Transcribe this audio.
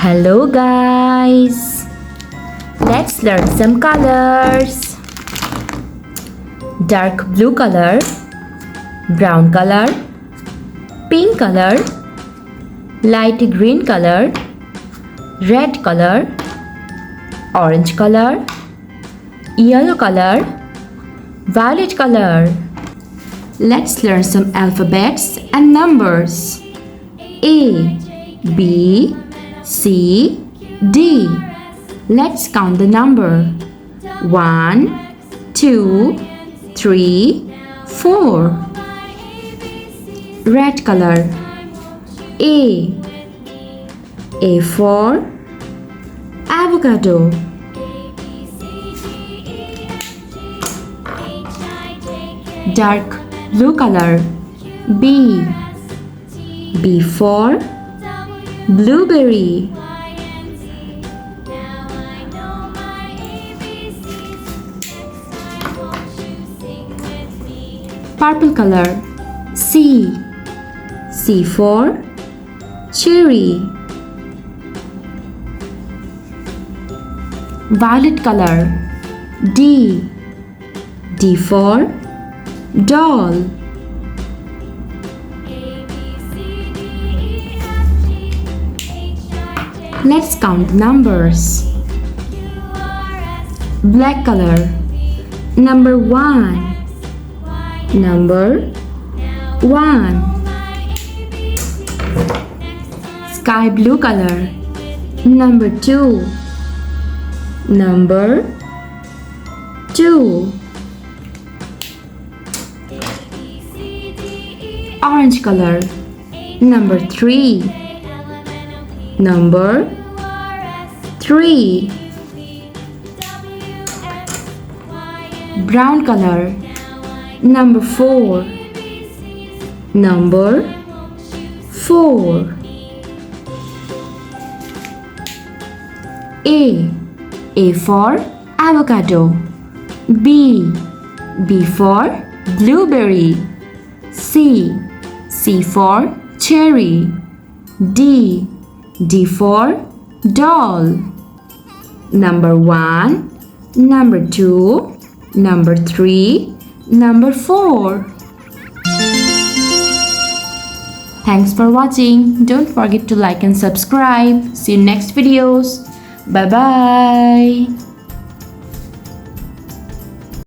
Hello guys! Let's learn some colors. Dark blue color, brown color, pink color, light green color, red color, orange color, yellow color, violet color. Let's learn some alphabets and numbers. A, B, C, D. Let's count the number. 1, 2, 3, 4. Red color. A for avocado. Dark blue color. B for blueberry. Purple color. C for cherry. Violet color. D for doll. Let's count the numbers. Black color. Number 1. Number 1. Sky blue color. Number 2. Number 2. Orange color. Number 3. Number 3. Brown color. Number 4. Number 4. A for avocado. B for blueberry. C for cherry. D for doll. Number 1, number 2, number 3, number 4. Thanks for watching. Don't forget to like and subscribe. See you next videos. Bye bye.